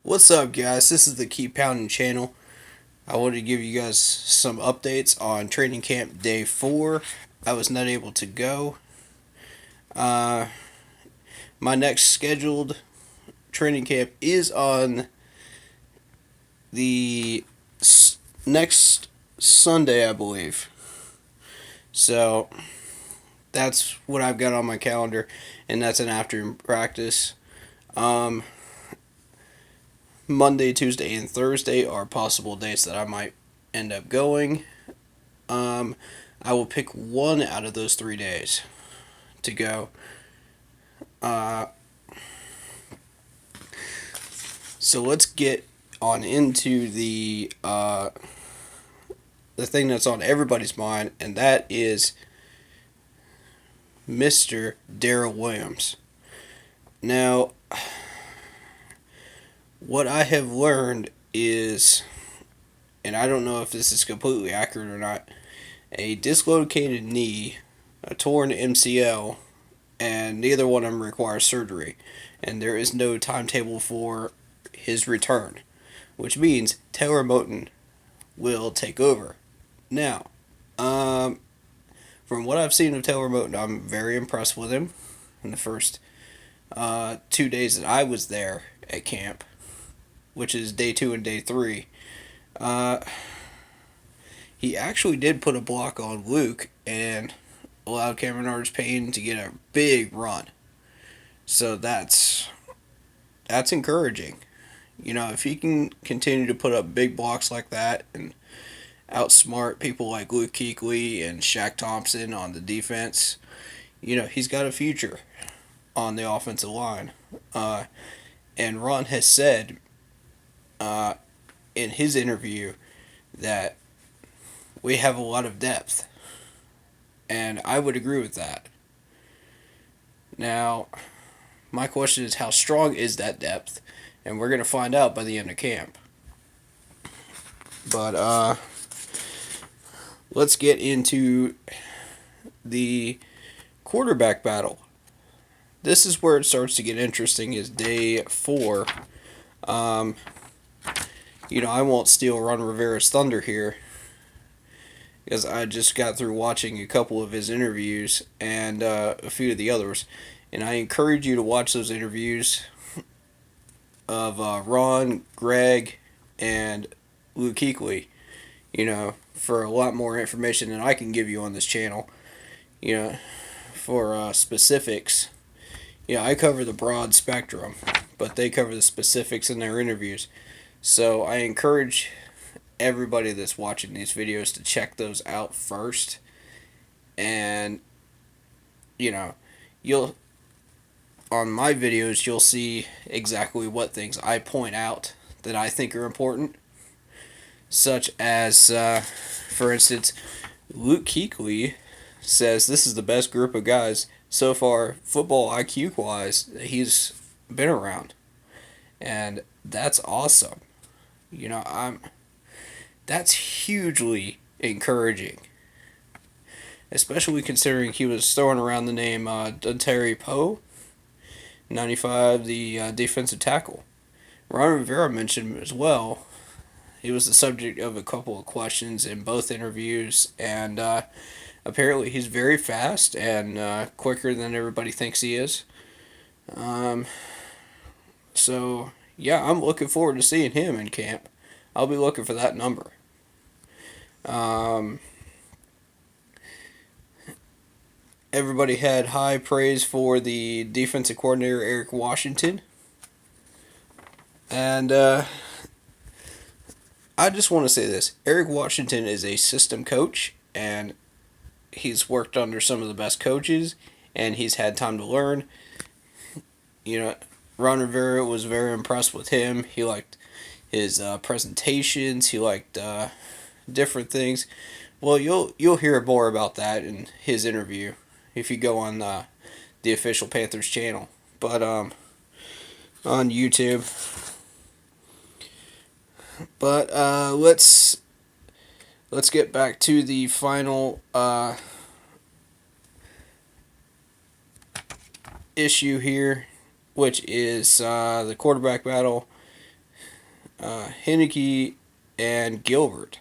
What's up, guys? This is the Keep Pounding channel. I wanted to give you guys some updates on training camp day 4. I was not able to go. My next scheduled training camp is on the next Sunday, I believe. So that's what I've got on my calendar, and that's an afternoon practice. Monday, Tuesday, and Thursday are possible dates that I might end up going. I will pick one out of those 3 days to go. So let's get on into the thing that's on everybody's mind, and that is Mr. Daryl Williams. Now, what I have learned is, and I don't know if this is completely accurate or not, a dislocated knee, a torn MCL, and neither one of them requires surgery. And there is no timetable for his return, which means Taylor Moton will take over. Now, from what I've seen of Taylor Moton, I'm very impressed with him in the first 2 days that I was there at camp, which is day 2 and day 3. He actually did put a block on Luke and allowed Cameron Artis-Payne to get a big run. So that's encouraging. You know, if he can continue to put up big blocks like that and outsmart people like Luke Kuechly and Shaq Thompson on the defense, you know, he's got a future on the offensive line. And Ron has said in his interview that we have a lot of depth. And I would agree with that. Now, my question is, how strong is that depth? And we're going to find out by the end of camp. But let's get into the quarterback battle. This is where it starts to get interesting, is day 4. You know, I won't steal Ron Rivera's thunder here, because I just got through watching a couple of his interviews and a few of the others. And I encourage you to watch those interviews of Ron, Greg, and Luke Kuechly, you know, for a lot more information than I can give you on this channel. You know, for specifics. Yeah, I cover the broad spectrum, but they cover the specifics in their interviews. So I encourage everybody that's watching these videos to check those out first. And, you know, on my videos, you'll see exactly what things I point out that I think are important. Such as, for instance, Luke Kuechly says this is the best group of guys so far, football IQ-wise, that he's been around. And that's awesome. You know, that's hugely encouraging. Especially considering he was throwing around the name Dontari Poe, 95, the defensive tackle. Ron Rivera mentioned him as well. He was the subject of a couple of questions in both interviews, and apparently he's very fast and quicker than everybody thinks he is. So, yeah, I'm looking forward to seeing him in camp. I'll be looking for that number. Everybody had high praise for the defensive coordinator, Eric Washington. And I just want to say this. Eric Washington is a system coach, and he's worked under some of the best coaches, and he's had time to learn. You know, Ron Rivera was very impressed with him. He liked his presentations. He liked different things. Well, you'll hear more about that in his interview if you go on the official Panthers channel. But on YouTube. But let's get back to the final issue here, which is the quarterback battle. Henike and Gilbert.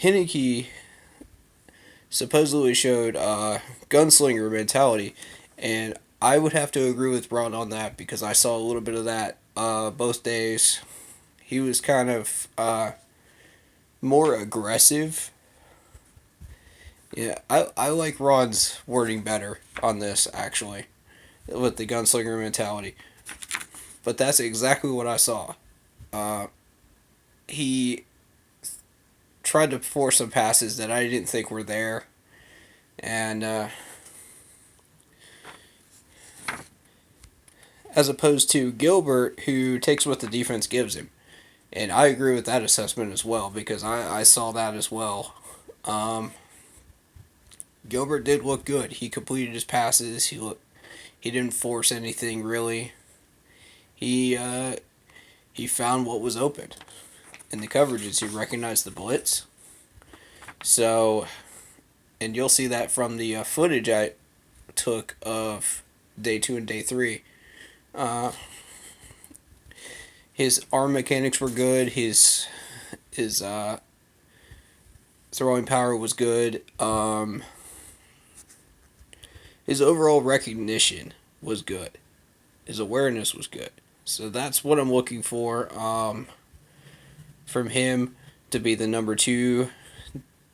Henike supposedly showed gunslinger mentality, and I would have to agree with Ron on that because I saw a little bit of that both days. He was kind of more aggressive. Yeah, I like Ron's wording better on this actually, with the gunslinger mentality. But that's exactly what I saw. Uh, he tried to force some passes that I didn't think were there, and as opposed to Gilbert, who takes what the defense gives him. And I agree with that assessment as well because I saw that as well. Um, Gilbert did look good. He completed his passes. He didn't force anything really. He he found what was open in the coverages. He recognized the blitz. So, and you'll see that from the footage I took of day 2 and day 3. Uh, his arm mechanics were good. His throwing power was good. His overall recognition was good. His awareness was good. So that's what I'm looking for from him to be the number 2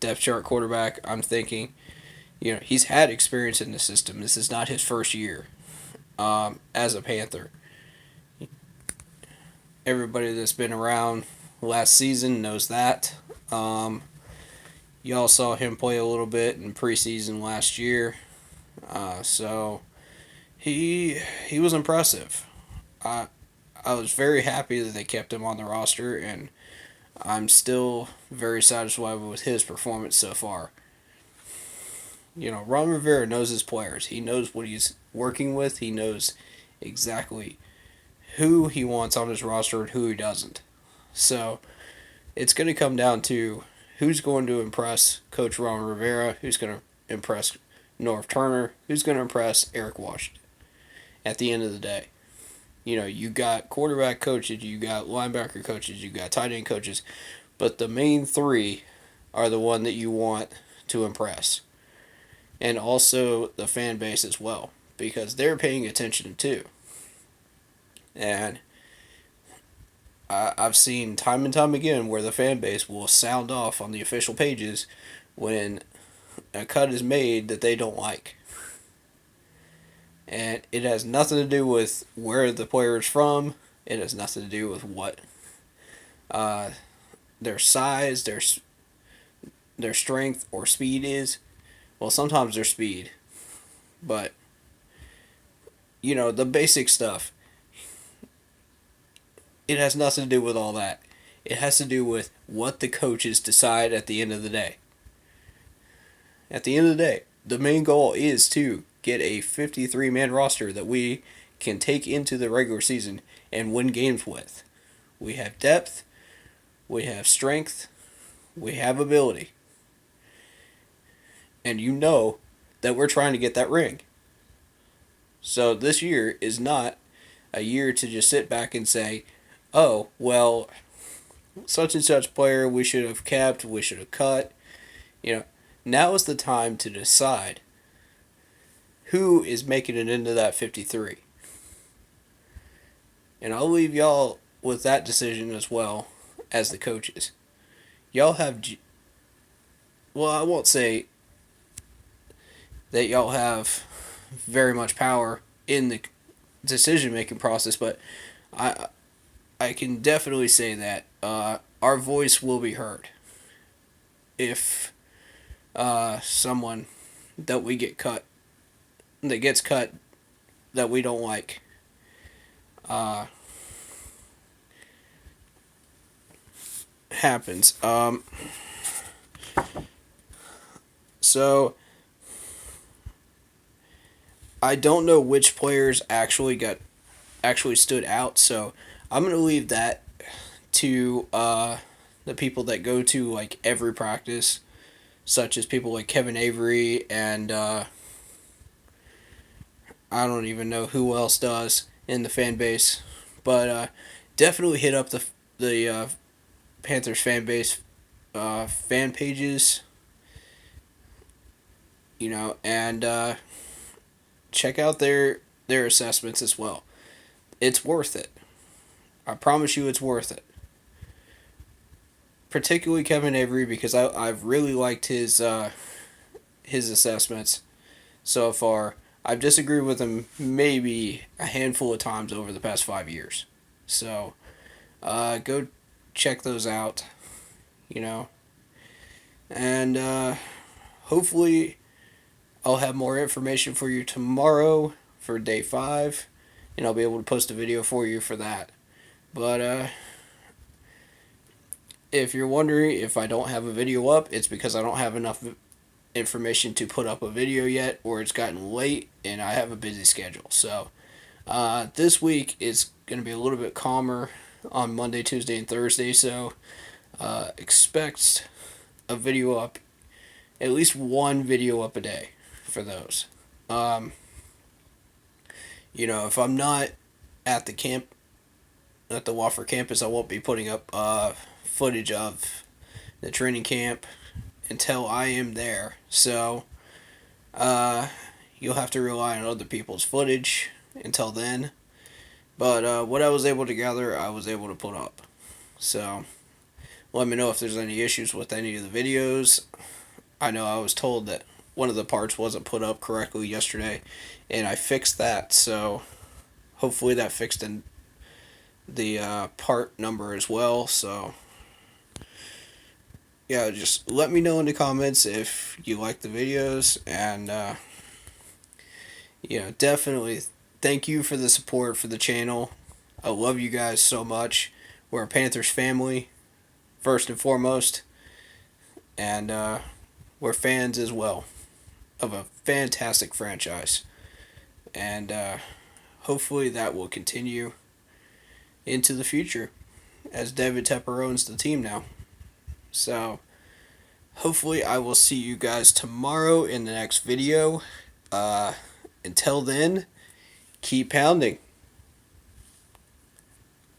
depth chart quarterback. I'm thinking, he's had experience in the system. This is not his first year as a Panther. Everybody that's been around last season knows that. Y'all saw him play a little bit in preseason last year. So he was impressive. I was very happy that they kept him on the roster, and I'm still very satisfied with his performance so far. Ron Rivera knows his players. He knows what he's working with. He knows exactly who he wants on his roster and who he doesn't. So it's going to come down to who's going to impress Coach Ron Rivera, who's going to impress Norv Turner, who's going to impress Eric Washington at the end of the day. You got quarterback coaches, you got linebacker coaches, you got tight end coaches, but the main 3 are the one that you want to impress. And also the fan base as well, because they're paying attention too. And I've seen time and time again where the fan base will sound off on the official pages when a cut is made that they don't like. And it has nothing to do with where the player is from. It has nothing to do with what their size, their strength, or speed is. Well, sometimes their speed. But, the basic stuff. It has nothing to do with all that. It has to do with what the coaches decide at the end of the day. At the end of the day, the main goal is to get a 53-man roster that we can take into the regular season and win games with. We have depth, we have strength, we have ability. And that we're trying to get that ring. So this year is not a year to just sit back and say, oh, well, such and such player we should have kept, we should have cut. Now is the time to decide who is making it into that 53. And I'll leave y'all with that decision as well as the coaches. Y'all have, well, I won't say that y'all have very much power in the decision-making process, but I can definitely say that our voice will be heard if someone that we get cut, that gets cut, that we don't like, happens. So I don't know which players actually stood out, so I'm gonna leave that to the people that go to like every practice, such as people like Kevin Avery and I don't even know who else does in the fan base, but definitely hit up the Panthers fan base fan pages, and check out their assessments as well. It's worth it. I promise you, it's worth it. Particularly Kevin Avery, because I've really liked his assessments so far. I've disagreed with him maybe a handful of times over the past 5 years. So go check those out. You know, and hopefully I'll have more information for you tomorrow for day 5, and I'll be able to post a video for you for that. But if you're wondering if I don't have a video up, it's because I don't have enough information to put up a video yet, or it's gotten late and I have a busy schedule. So this week is going to be a little bit calmer on Monday, Tuesday, and Thursday. So expect a video up, at least one video up a day for those. If I'm not at the camp, at the Wofford campus, I won't be putting up footage of the training camp until I am there. So you'll have to rely on other people's footage until then. But what I was able to gather, I was able to put up. So let me know if there's any issues with any of the videos. I know I was told that one of the parts wasn't put up correctly yesterday, and I fixed that. So hopefully that fixed in the part number as well. So yeah, just let me know in the comments if you like the videos, and definitely thank you for the support for the channel. I love you guys so much. We're a Panthers family, first and foremost, and we're fans as well of a fantastic franchise, and hopefully that will continue into the future as David Tepper owns the team now. So hopefully I will see you guys tomorrow in the next video. Until then, keep pounding.